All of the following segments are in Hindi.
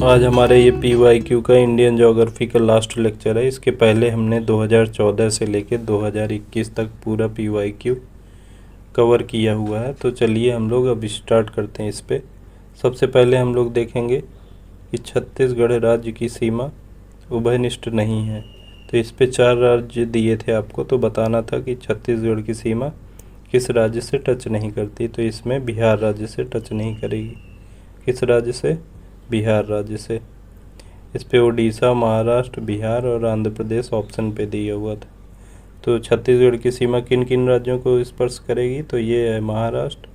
आज हमारे ये PYQ का इंडियन ज्योग्राफी का लास्ट लेक्चर है। इसके पहले हमने 2014 से लेके 2021 तक पूरा PYQ कवर किया हुआ है। तो चलिए हम लोग अब स्टार्ट करते हैं इस पे। सबसे पहले हम लोग देखेंगे कि छत्तीसगढ़ राज्य की सीमा उभयनिष्ठ नहीं है। तो इस पे 4 राज्य दिए थे आपको, तो बताना था कि छत्तीसगढ़ की सीमा किस राज्य से टच नहीं करती। तो इसमें बिहार राज्य से टच नहीं करेगी। किस राज्य से? बिहार राज्य से। इस पे उड़ीसा, महाराष्ट्र, बिहार और आंध्र प्रदेश ऑप्शन पे दिया हुआ था। तो छत्तीसगढ़ की सीमा किन किन राज्यों को स्पर्श करेगी? तो ये है महाराष्ट्र,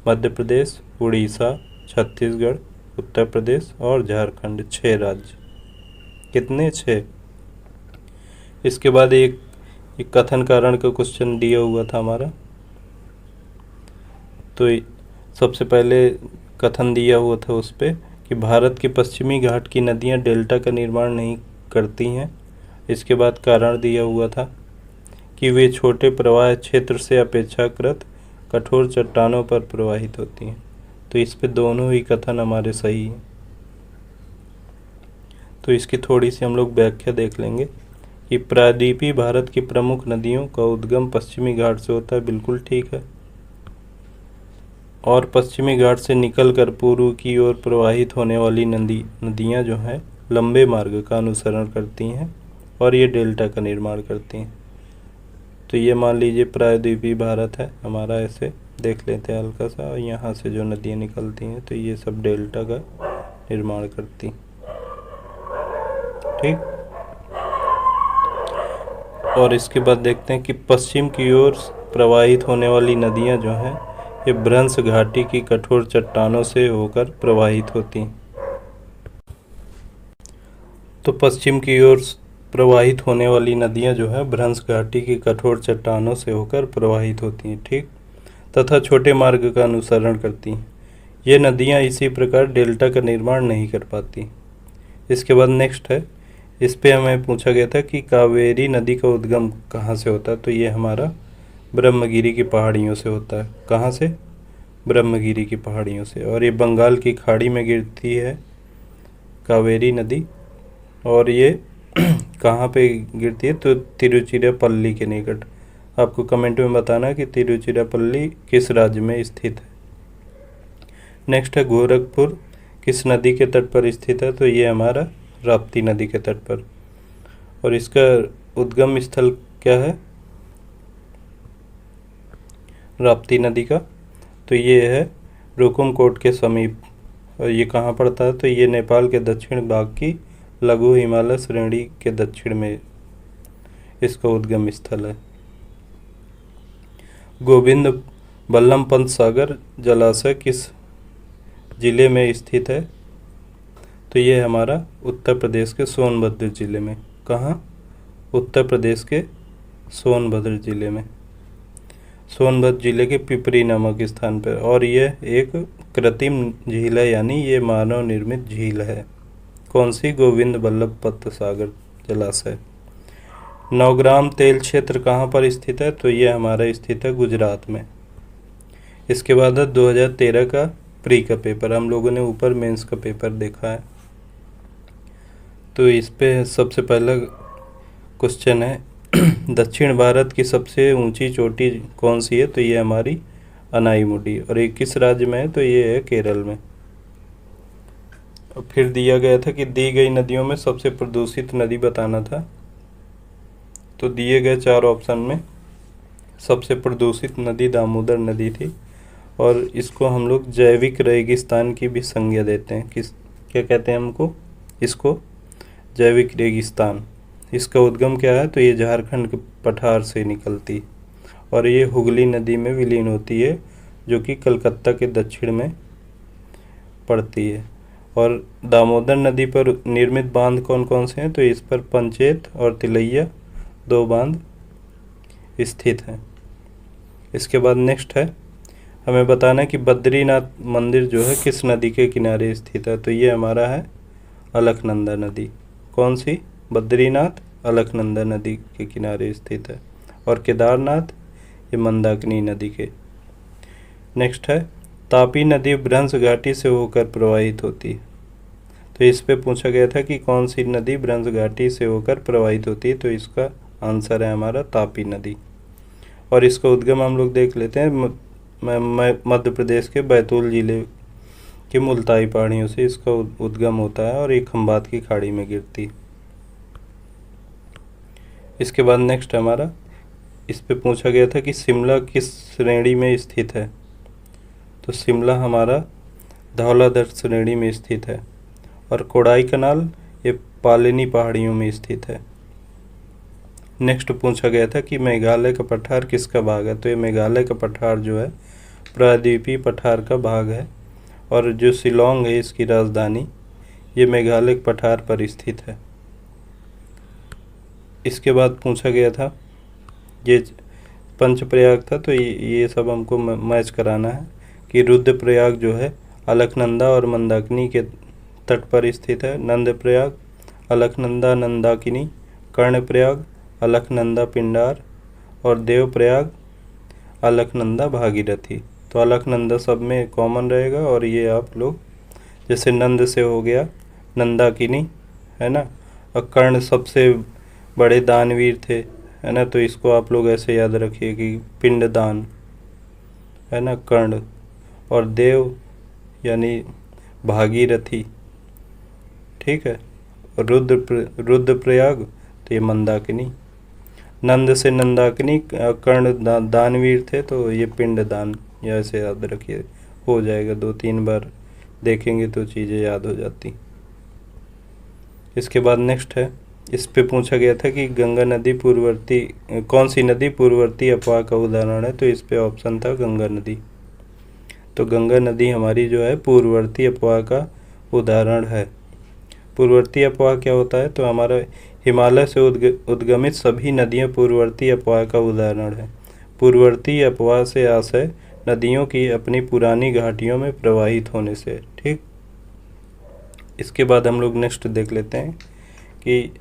मध्य प्रदेश, उड़ीसा, छत्तीसगढ़, उत्तर प्रदेश और झारखंड। 6 राज्य। कितने? 6। इसके बाद एक कथन कारण का क्वेश्चन दिया हुआ था हमारा। तो सबसे पहले कथन दिया हुआ था उस पे कि भारत के पश्चिमी घाट की नदियां डेल्टा का निर्माण नहीं करती हैं। इसके बाद कारण दिया हुआ था कि वे छोटे प्रवाह क्षेत्र से अपेक्षाकृत कठोर चट्टानों पर प्रवाहित होती हैं। तो इस पे दोनों ही कथन हमारे सही हैं। तो इसकी थोड़ी सी हम लोग व्याख्या देख लेंगे कि प्रायद्वीपीय भारत की प्रमुख नदियों का उद्गम पश्चिमी घाट से होता है। बिल्कुल ठीक है। और पश्चिमी घाट से निकलकर पूर्व की ओर प्रवाहित होने वाली नदियाँ जो हैं लंबे मार्ग का अनुसरण करती हैं और ये डेल्टा का निर्माण करती हैं। तो ये मान लीजिए प्रायद्वीपीय भारत है हमारा, ऐसे देख लेते हैं हल्का सा। यहाँ से जो नदियाँ निकलती हैं तो ये सब डेल्टा का निर्माण करती। ठीक। और इसके बाद देखते हैं कि पश्चिम की ओर प्रवाहित होने वाली नदियाँ जो हैं ये भ्रंश घाटी की कठोर चट्टानों से होकर प्रवाहित होती हैं। तो पश्चिम की ओर प्रवाहित होने वाली नदियां जो है भ्रंश घाटी की कठोर चट्टानों से होकर प्रवाहित होती हैं। ठीक। तथा छोटे मार्ग का अनुसरण करती हैं। ये नदियां इसी प्रकार डेल्टा का निर्माण नहीं कर पाती। इसके बाद नेक्स्ट है, इस पे हमें पूछा गया था कि कावेरी नदी का उद्गम कहाँ से होता है। तो ये हमारा ब्रह्मगिरी की पहाड़ियों से होता है। कहाँ से? ब्रह्मगिरी की पहाड़ियों से। और ये बंगाल की खाड़ी में गिरती है कावेरी नदी। और ये कहाँ पे गिरती है? तो तिरुचिरापल्ली के निकट। आपको कमेंट में बताना कि तिरुचिरापल्ली किस राज्य में स्थित है। नेक्स्ट है, गोरखपुर किस नदी के तट पर स्थित है? तो ये हमारा राप्ती नदी के तट पर। और इसका उद्गम स्थल क्या है राप्ती नदी का? तो ये है रुकुमकोट के समीप। और ये कहाँ पड़ता है? तो ये नेपाल के दक्षिण भाग की लघु हिमालय श्रेणी के दक्षिण में इसका उद्गम स्थल है। गोविंद बल्लभ पंत सागर जलाशय किस जिले में स्थित है? तो ये हमारा उत्तर प्रदेश के सोनभद्र जिले में। कहाँ? उत्तर प्रदेश के सोनभद्र जिले में। सोनभद्र जिले के पिपरी नामक स्थान पर। और यह एक कृत्रिम झील है, यानी ये मानव निर्मित झील है। कौन सी? गोविंद बल्लभ पंत सागर जलाशय। नौग्राम तेल क्षेत्र कहाँ पर स्थित है? तो ये हमारा स्थित है गुजरात में। इसके बाद 2013 का प्री का पेपर, हम लोगों ने ऊपर मेंस का पेपर देखा है। तो इस पे सबसे पहला क्वेश्चन है दक्षिण भारत की सबसे ऊंची चोटी कौन सी है? तो ये हमारी अनाईमुडी। और ये किस राज्य में है? तो ये है केरल में। और फिर दिया गया था कि दी गई नदियों में सबसे प्रदूषित नदी बताना था। तो दिए गए 4 ऑप्शन में सबसे प्रदूषित नदी दामोदर नदी थी। और इसको हम लोग जैविक रेगिस्तान की भी संज्ञा देते हैं। क्या कहते हैं हमको इसको? जैविक रेगिस्तान। इसका उद्गम क्या है? तो ये झारखंड के पठार से निकलती और ये हुगली नदी में विलीन होती है, जो कि कलकत्ता के दक्षिण में पड़ती है। और दामोदर नदी पर निर्मित बांध कौन कौन से हैं? तो इस पर पंचेत और तिलैया 2 बांध स्थित हैं। इसके बाद नेक्स्ट है, हमें बताना है कि बद्रीनाथ मंदिर जो है किस नदी के किनारे स्थित है। तो ये हमारा है अलकनंदा नदी। कौन सी? बद्रीनाथ अलकनंदा नदी के किनारे स्थित है। और केदारनाथ ये मंदाकिनी नदी के। नेक्स्ट है, तापी नदी भ्रंश घाटी से होकर प्रवाहित होती है। तो इस पे पूछा गया था कि कौन सी नदी ब्रज घाटी से होकर प्रवाहित होती है, तो इसका आंसर है हमारा तापी नदी। और इसका उद्गम हम लोग देख लेते हैं मध्य प्रदेश के बैतूल जिले की मुल्ताई पहाड़ियों से इसका उद्गम होता है और ये खंबात की खाड़ी में गिरती। इसके बाद नेक्स्ट हमारा इस पे पूछा गया था कि शिमला किस श्रेणी में स्थित है, तो शिमला हमारा धौलाधर श्रेणी में स्थित है। और कोडाई कनाल ये पालिनी पहाड़ियों में स्थित है। नेक्स्ट पूछा गया था कि मेघालय का पठार किसका भाग है, तो ये मेघालय का पठार जो है प्रायद्वीपीय पठार का भाग है। और जो शिलोंग है इसकी राजधानी, ये मेघालय के पठार पर स्थित है। इसके बाद पूछा गया था, ये पंचप्रयाग था, तो ये सब हमको मैच कराना है कि रुद्रप्रयाग जो है अलकनंदा और मंदाकिनी के तट पर स्थित है। नंदप्रयाग अलकनंदा नंदाकिनी, कर्णप्रयाग अलकनंदा पिंडार और देवप्रयाग अलकनंदा भागीरथी। तो अलकनंदा सब में कॉमन रहेगा और ये आप लोग जैसे नंद से हो गया नंदाकिनी, है ना। और कर्ण सबसे बड़े दानवीर थे, है ना, तो इसको आप लोग ऐसे याद रखिए कि पिंडदान, है ना, कर्ण। और देव यानी भागीरथी, ठीक है। और रुद्रप्रयाग तो ये मंदाकिनी। नंद से नंदाकिनी, कर्ण दानवीर थे, तो ये पिंडदान, या ऐसे याद रखिए, हो जाएगा। 2-3 बार देखेंगे तो चीज़ें याद हो जाती। इसके बाद नेक्स्ट है, इस पे पूछा गया था कि गंगा नदी पूर्ववर्ती कौन सी नदी पूर्ववर्ती अफवाह का उदाहरण है, तो इस पे ऑप्शन था गंगा नदी। तो गंगा नदी हमारी जो है पूर्ववर्ती अफवाह का उदाहरण है। पूर्ववर्ती अफवाह क्या होता है, तो हमारा हिमालय से उद्गमित सभी नदियाँ पूर्ववर्ती अफवाह का उदाहरण है। पूर्ववर्ती अफवाह से आशय नदियों की अपनी पुरानी घाटियों में प्रवाहित होने से, ठीक। इसके बाद हम लोग नेक्स्ट देख लेते हैं कि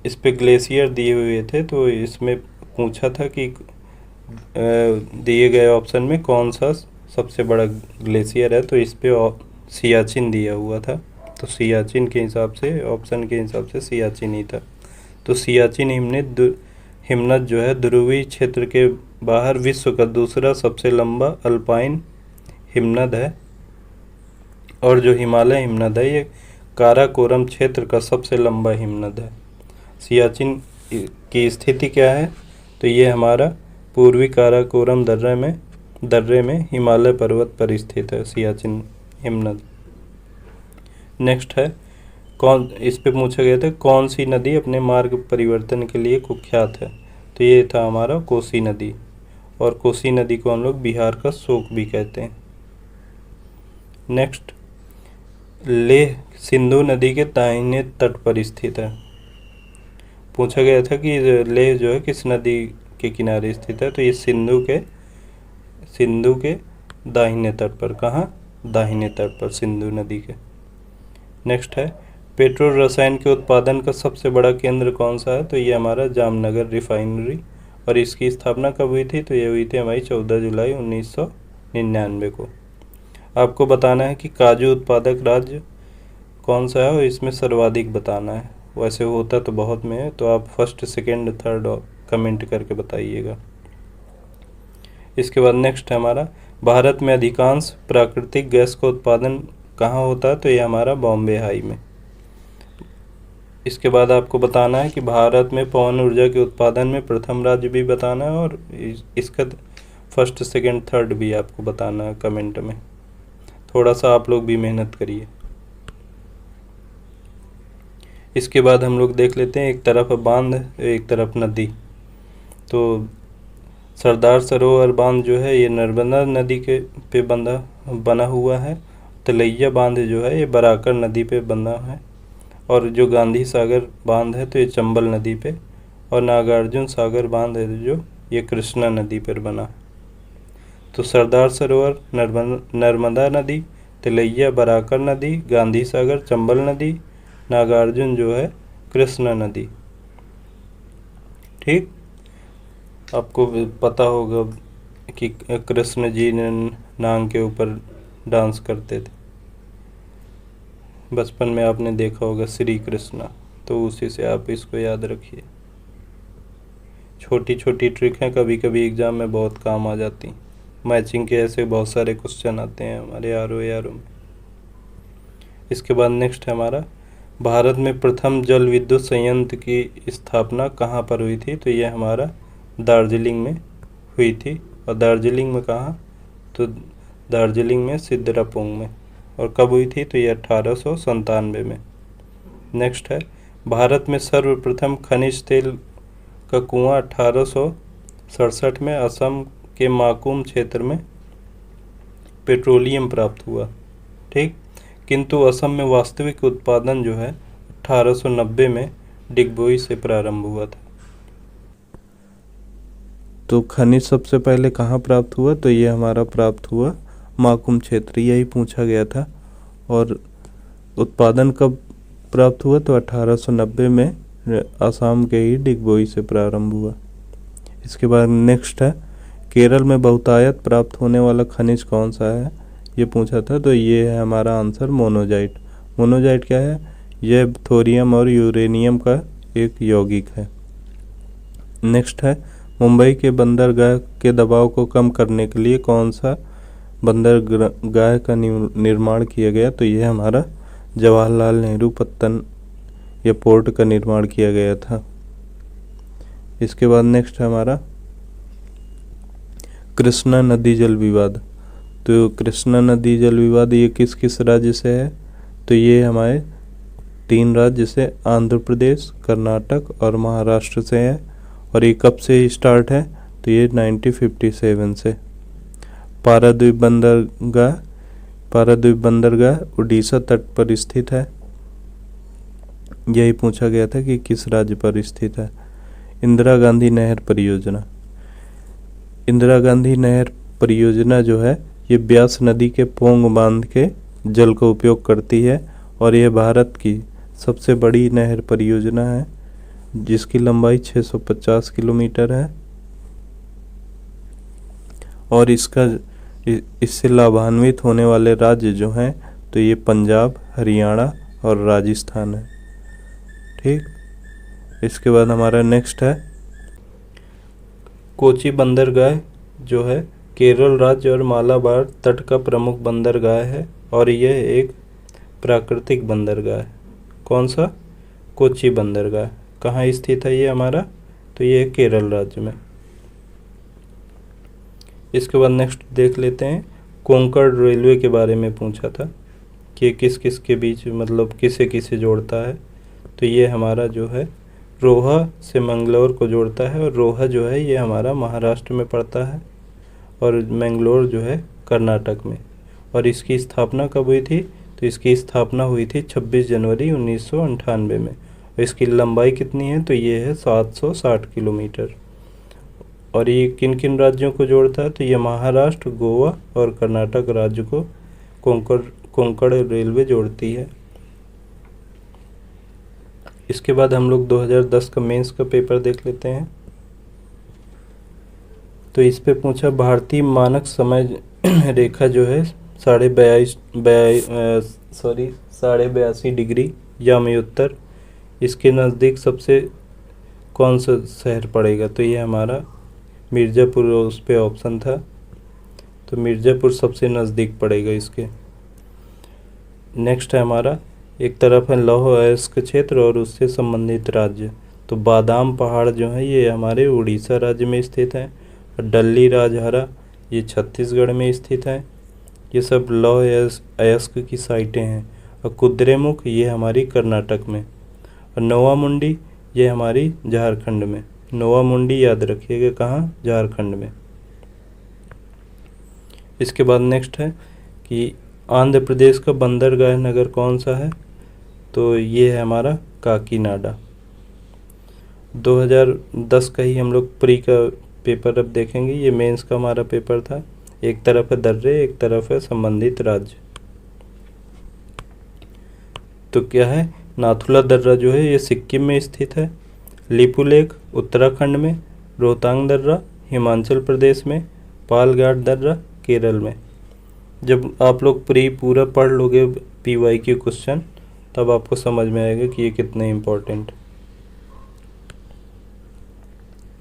इस पे ग्लेशियर दिए हुए थे, तो इसमें पूछा था कि दिए गए ऑप्शन में कौन सा सबसे बड़ा ग्लेशियर है, तो इस पे सियाचिन दिया हुआ था। तो सियाचिन के हिसाब से, ऑप्शन के हिसाब से सियाचिन ही था। तो सियाचिन हिमनद जो है ध्रुवीय क्षेत्र के बाहर विश्व का दूसरा सबसे लंबा अल्पाइन हिमनद है। और जो हिमालय हिमनद है ये काराकोरम क्षेत्र का सबसे लंबा हिमनद है। सियाचिन की स्थिति क्या है, तो ये हमारा पूर्वी काराकोरम दर्रे में हिमालय पर्वत पर स्थित है सियाचिन हिमनद। नेक्स्ट है इस पे पूछा गया था कौन सी नदी अपने मार्ग परिवर्तन के लिए कुख्यात है, तो ये था हमारा कोसी नदी। और कोसी नदी को हम लोग बिहार का शोक भी कहते हैं। नेक्स्ट, लेह सिंधु नदी के दाहिने तट पर स्थित है। पूछा गया था कि लेह जो है किस नदी के किनारे स्थित है, तो ये सिंधु के दाहिने तट पर। कहाँ? दाहिने तट पर सिंधु नदी के। नेक्स्ट है पेट्रोल रसायन के उत्पादन का सबसे बड़ा केंद्र कौन सा है, तो ये हमारा जामनगर रिफाइनरी। और इसकी स्थापना कब हुई थी, तो ये हुई थी हमारी 14 जुलाई 1999 को। आपको बताना है कि काजू उत्पादक राज्य कौन सा है और इसमें सर्वाधिक बताना है। वैसे होता तो बहुत में है, तो आप फर्स्ट सेकेंड थर्ड कमेंट करके बताइएगा। इसके बाद नेक्स्ट है हमारा भारत में अधिकांश प्राकृतिक गैस का उत्पादन कहाँ होता है, तो ये हमारा बॉम्बे हाई में। इसके बाद आपको बताना है कि भारत में पवन ऊर्जा के उत्पादन में प्रथम राज्य भी बताना है और इसका फर्स्ट सेकेंड थर्ड भी आपको बताना है कमेंट में। थोड़ा सा आप लोग भी मेहनत करिए। इसके बाद हम लोग देख लेते हैं, एक तरफ बांध एक तरफ नदी। तो सरदार सरोवर बांध जो है ये नर्मदा नदी के पे बना हुआ है। तलैया बांध जो है ये बराकर नदी पे बना है। और जो गांधी सागर बांध है तो ये चंबल नदी पे। और नागार्जुन सागर बांध है जो ये कृष्णा नदी पर बना। तो सरदार सरोवर, नर्मदा नदी, तलैया बराकर नदी, गांधी सागर चंबल नदी, नागार्जुन जो है कृष्णा नदी। ठीक, आपको पता होगा कि कृष्ण जी ने नांग के ऊपर डांस करते थे। बचपन में आपने देखा होगा श्री कृष्णा, तो उसी से आप इसको याद रखिए। छोटी छोटी ट्रिक हैं, कभी कभी एग्ज़ाम में बहुत काम आ जाती। मैचिंग के ऐसे बहुत सारे क्वेश्चन आते हैं हमारे आर ओ में। इसके बाद नेक्स्ट है हमारा, भारत में प्रथम जल विद्युत संयंत्र की स्थापना कहाँ पर हुई थी? तो ये हमारा दार्जिलिंग में हुई थी। और दार्जिलिंग में कहाँ? तो दार्जिलिंग में सिद्दरापुंग में। और कब हुई थी? तो ये 1897 में। नेक्स्ट है, भारत में सर्वप्रथम खनिज तेल का कुआं 1867 में असम के माकुम क्षेत्र में पेट्रोलियम प्राप्त हुआ। ठीक, किंतु असम में वास्तविक उत्पादन जो है 1890 में डिगबोई से प्रारंभ हुआ था। तो खनिज सबसे पहले कहाँ प्राप्त हुआ? तो ये हमारा प्राप्त हुआ माकुम क्षेत्र, यही पूछा गया था। और उत्पादन कब प्राप्त हुआ? तो 1890 में असम के ही डिगबोई से प्रारंभ हुआ। इसके बाद नेक्स्ट है, केरल में बहुतायत प्राप्त होने वाला खनिज कौन सा है? ये पूछा था। तो ये है हमारा आंसर मोनोजाइट। मोनोजाइट क्या है? यह थोरियम और यूरेनियम का एक यौगिक है। नेक्स्ट है, मुंबई के बंदरगाह के दबाव को कम करने के लिए कौन सा बंदरगाह का निर्माण किया गया? तो यह हमारा जवाहरलाल नेहरू पत्तन या पोर्ट का निर्माण किया गया था। इसके बाद नेक्स्ट है हमारा कृष्णा नदी जल विवाद। तो कृष्णा नदी जल विवाद ये किस किस राज्य से है? तो ये हमारे 3 राज्य से, आंध्र प्रदेश, कर्नाटक और महाराष्ट्र से है। और ये कब से स्टार्ट है? तो ये 1957 से। पारादीप बंदरगाह उड़ीसा तट पर स्थित है। यही पूछा गया था कि किस राज्य पर स्थित है। इंदिरा गांधी नहर परियोजना। इंदिरा गांधी नहर परियोजना जो है ये ब्यास नदी के पोंग बांध के जल का उपयोग करती है। और यह भारत की सबसे बड़ी नहर परियोजना है जिसकी लंबाई 650 किलोमीटर है। और इससे लाभान्वित होने वाले राज्य जो हैं तो ये पंजाब, हरियाणा और राजस्थान है। ठीक, इसके बाद हमारा नेक्स्ट है, कोची बंदरगाह जो है केरल राज्य और मालाबार तट का प्रमुख बंदरगाह है। और यह एक प्राकृतिक बंदरगाह है। कौन सा? कोची बंदरगाह। कहाँ स्थित है ये हमारा? तो ये केरल राज्य में। इसके बाद नेक्स्ट देख लेते हैं, कोंकण रेलवे के बारे में पूछा था कि किस किस के बीच, मतलब किसे किसे जोड़ता है। तो ये हमारा जो है रोहा से मंगलोर को जोड़ता है। और रोहा जो है ये हमारा महाराष्ट्र में पड़ता है और मंगलोर जो है कर्नाटक में। और इसकी स्थापना कब हुई थी? तो इसकी स्थापना हुई थी 26 जनवरी 1998 में। और इसकी लंबाई कितनी है? तो ये है 760 किलोमीटर। और ये किन किन राज्यों को जोड़ता है? तो ये महाराष्ट्र, गोवा और कर्नाटक राज्य को कोंकण रेलवे जोड़ती है। इसके बाद हम लोग 2010 का मेंस का पेपर देख लेते हैं। तो इस पे पूछा, भारतीय मानक समय रेखा जो है 82.82 डिग्री यामी-उत्तर, इसके नज़दीक सबसे कौन सा शहर पड़ेगा? तो ये हमारा मिर्ज़ापुर, उस पे ऑप्शन था। तो मिर्ज़ापुर सबसे नज़दीक पड़ेगा इसके। नेक्स्ट है हमारा, एक तरफ है लौह अयस्क क्षेत्र और उससे संबंधित राज्य। तो बादाम पहाड़ जो है ये हमारे उड़ीसा राज्य में स्थित है। और डल्ली राजहरा ये छत्तीसगढ़ में स्थित है। ये सब लौह अयस्क की साइटें हैं। और कुद्रेमुख ये हमारी कर्नाटक में। और नोवा मुंडी ये हमारी झारखंड में। नोवा मुंडी याद रखिएगा, कहाँ? झारखंड में। इसके बाद नेक्स्ट है कि आंध्र प्रदेश का बंदरगाह नगर कौन सा है? तो ये है हमारा काकीनाडा। 2010 का ही हम लोग प्री का पेपर अब देखेंगे। ये मेंस का हमारा पेपर था। एक तरफ है दर्रे, एक तरफ है संबंधित राज्य। तो क्या है, नाथुला दर्रा जो है ये सिक्किम में स्थित है। लिपुलेख उत्तराखंड में, रोहतांग दर्रा हिमाचल प्रदेश में, पालघाट दर्रा केरल में। जब आप लोग पूरा पढ़ लोगे PYQ क्वेश्चन तब आपको समझ में आएगा कि ये कितने इम्पोर्टेंट।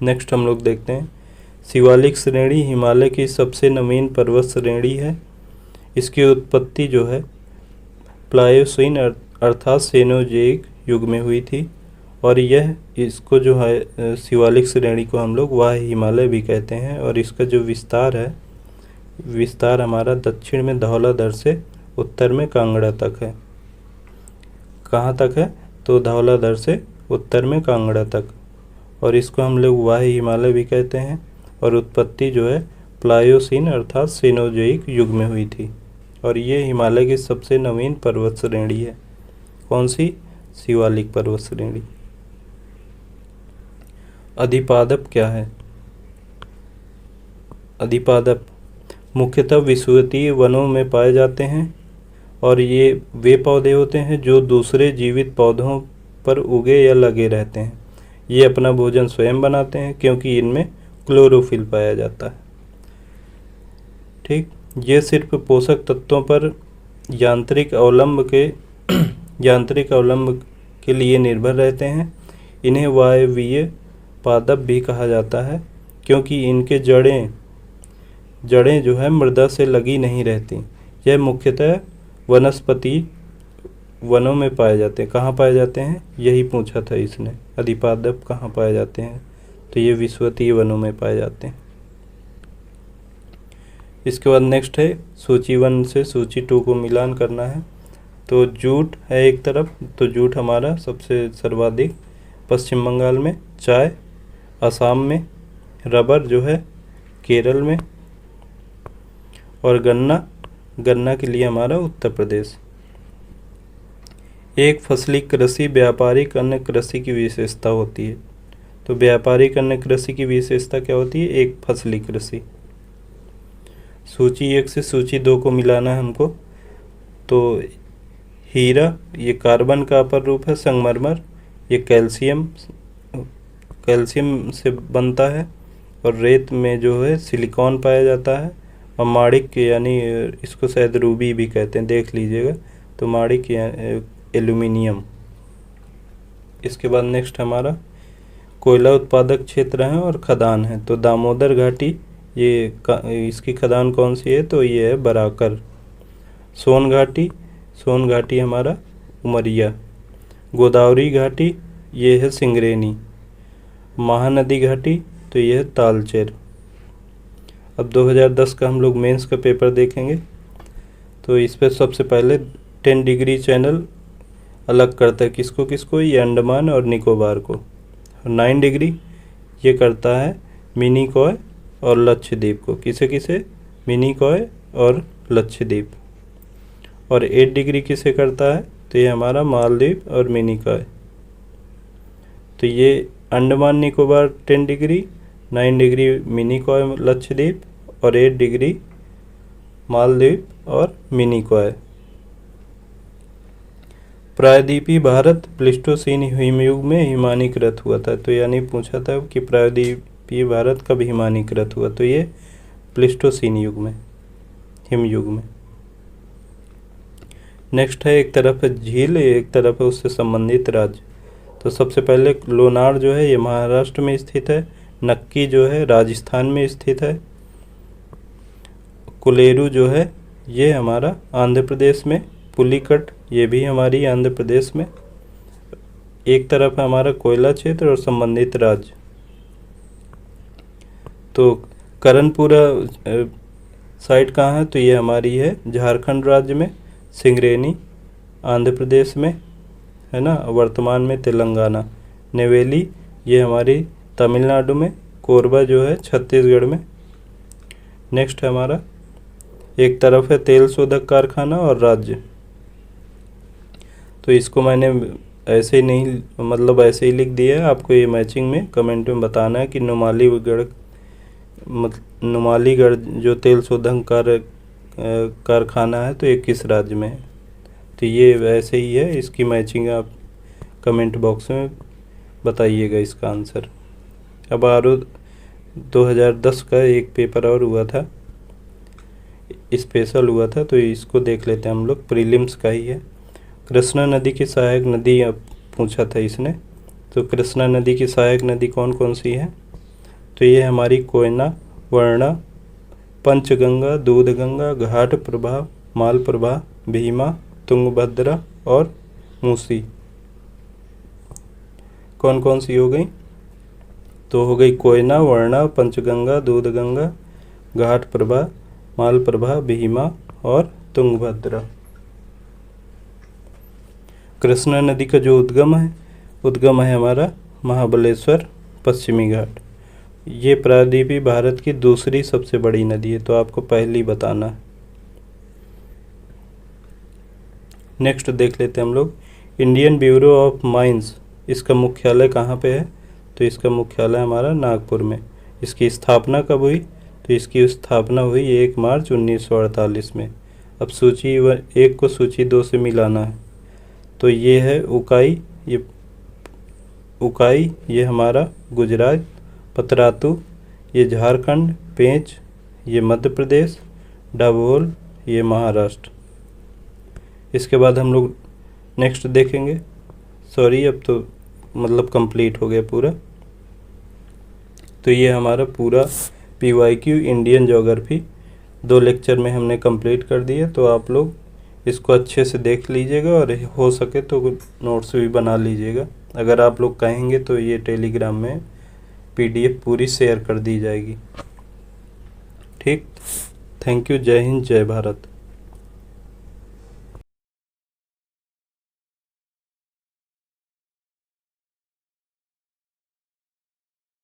नेक्स्ट हम लोग देखते हैं, शिवालिक श्रेणी हिमालय की सबसे नवीन पर्वत श्रेणी है। इसकी उत्पत्ति जो है प्लायोसीन अर्थात सेनोजोइक युग में हुई थी, और यह इसको जो है शिवालिक श्रेणी को हम लोग वाह हिमालय भी कहते हैं। और इसका जो विस्तार है, विस्तार हमारा दक्षिण में धौलाधर से उत्तर में कांगड़ा तक है। कहाँ तक है? तो धौलाधर से उत्तर में कांगड़ा तक, और इसको हम लोग वाह हिमालय भी कहते हैं। और उत्पत्ति जो है प्लायोसीन अर्थात सेनोजोइक युग में हुई थी, और ये हिमालय की सबसे नवीन पर्वत श्रेणी है। कौन सी? शिवालिक पर्वत श्रेणी। अधिपादप क्या है? अधिपादप मुख्यतः विषुवतीय वनों में पाए जाते हैं, और ये वे पौधे होते हैं जो दूसरे जीवित पौधों पर उगे या लगे रहते हैं। ये अपना भोजन स्वयं बनाते हैं क्योंकि इनमें क्लोरोफिल पाया जाता है। ठीक, ये सिर्फ पोषक तत्वों पर यांत्रिक अवलंब के लिए निर्भर रहते हैं। इन्हें वायवीय पादप भी कहा जाता है क्योंकि इनके जड़ें जो है मृदा से लगी नहीं रहती। यह मुख्यतः वनस्पति वनों में पाए जाते हैं। कहाँ पाए जाते हैं? यही पूछा था इसने, अधिपादप कहाँ पाए जाते हैं? तो ये विषुवतीय वनों में पाए जाते हैं। इसके बाद नेक्स्ट है, सूची 1 से सूची 2 को मिलान करना है। तो जूट है एक तरफ, तो जूट हमारा सबसे सर्वाधिक पश्चिम बंगाल में, चाय असम में, रबर जो है केरल में, और गन्ना के लिए हमारा उत्तर प्रदेश। एक फसली कृषि व्यापारिक अन्य कृषि की विशेषता होती है। तो व्यापारिक अन्य कृषि की विशेषता क्या होती है? एक फसली कृषि। सूची 1 से सूची 2 को मिलाना है हमको। तो हीरा ये कार्बन का अपर रूप है, संगमरमर ये कैल्शियम से बनता है, और रेत में जो है सिलिकॉन पाया जाता है, और माणिक यानी इसको शायद रूबी भी कहते हैं, देख लीजिएगा। तो माणिक एल्यूमिनियम। इसके बाद नेक्स्ट हमारा कोयला उत्पादक क्षेत्र है और खदान है। तो दामोदर घाटी इसकी खदान कौन सी है? तो ये है बराकर। सोन घाटी हमारा उमरिया। गोदावरी घाटी ये है सिंगरेनी। महानदी घाटी तो ये है तालचेर। अब 2010 का हम लोग मेंस का पेपर देखेंगे। तो इस पर सबसे पहले 10 डिग्री चैनल अलग करता है किसको? ये अंडमान और निकोबार को। 9 डिग्री ये करता है मिनिकॉय और लक्षद्वीप को। किसे? मिनिकॉय और लक्षद्वीप। और 8 डिग्री किसे करता है? तो ये हमारा मालदीव और मिनिकॉय। तो ये अंडमान निकोबार 10 डिग्री, 9 डिग्री मिनिकॉय लक्षद्वीप, और 8 डिग्री मालदीव और मिनिकॉय। प्रायद्वीपीय भारत प्लीस्टोसीन हिमयुग में हिमानीकृत हुआ था। तो यानी पूछा था कि प्रायद्वीपीय भारत कब हिमानीकृत हुआ? तो ये प्लीस्टोसीन युग में, हिमयुग में। नेक्स्ट है, एक तरफ है झील, एक तरफ है उससे संबंधित राज्य। तो सबसे पहले लोनार जो है ये महाराष्ट्र में स्थित है। नक्की जो है राजस्थान में स्थित है। कोलेरू जो है ये हमारा आंध्र प्रदेश में। पुलिकट ये भी हमारी आंध्र प्रदेश में। एक तरफ है हमारा कोयला क्षेत्र और संबंधित राज्य। तो करणपुरा साइट कहाँ है? तो ये हमारी है झारखंड राज्य में। सिंगरेनी आंध्र प्रदेश में है ना, वर्तमान में तेलंगाना। नेवेली ये हमारी तमिलनाडु में। कोरबा जो है छत्तीसगढ़ में। नेक्स्ट है हमारा, एक तरफ है तेल शोधक कारखाना और राज्य। तो इसको मैंने ऐसे ही नहीं, मतलब ऐसे ही लिख दिया है। आपको ये मैचिंग में कमेंट में बताना है कि नुमालीगढ़ जो तेल शोधन कारखाना है तो ये किस राज्य में है। तो ये वैसे ही है, इसकी मैचिंग आप कमेंट बॉक्स में बताइएगा इसका आंसर। अब 2010 का एक पेपर और हुआ था, स्पेशल हुआ था, तो इसको देख लेते हैं हम लोग। प्रीलिम्स का ही है। कृष्णा नदी की सहायक नदी अब पूछा था इसने, तो कृष्णा नदी की सहायक नदी कौन कौन सी है? तो ये हमारी कोयना, वर्णा, पंचगंगा, दूधगंगा, घाट प्रभा, मालप्रभा, भीमा, तुंगभद्रा और मूसी। कौन कौन सी हो गई? तो हो गई कोयना, वर्णा, पंचगंगा, दूधगंगा, घाट प्रभा, मालप्रभा, भीमा और तुंगभद्रा। कृष्णा नदी का जो उद्गम है हमारा महाबलेश्वर पश्चिमी घाट। ये प्रायद्वीपीय भारत की दूसरी सबसे बड़ी नदी है, तो आपको पहली बताना है। नेक्स्ट देख लेते हैं हम लोग, इंडियन ब्यूरो ऑफ माइंस, इसका मुख्यालय कहाँ पे है? तो इसका मुख्यालय हमारा नागपुर में। इसकी स्थापना कब हुई? तो इसकी स्थापना हुई 1 मार्च 1948 में। अब सूची 1 को सूची 2 से मिलाना है। तो ये है उकाई, ये हमारा गुजरात, पतरातू ये झारखंड, पेंच ये मध्य प्रदेश, डाबोल ये महाराष्ट्र। इसके बाद हम लोग नेक्स्ट देखेंगे, सॉरी अब तो मतलब कंप्लीट हो गया पूरा। तो ये हमारा पूरा PYQ इंडियन ज्योग्राफी 2 लेक्चर में हमने कंप्लीट कर दिया। तो आप लोग इसको अच्छे से देख लीजिएगा और हो सके तो नोट्स भी बना लीजिएगा। अगर आप लोग कहेंगे तो ये टेलीग्राम में PDF पूरी शेयर कर दी जाएगी। ठीक, थैंक यू, जय हिंद, जय भारत।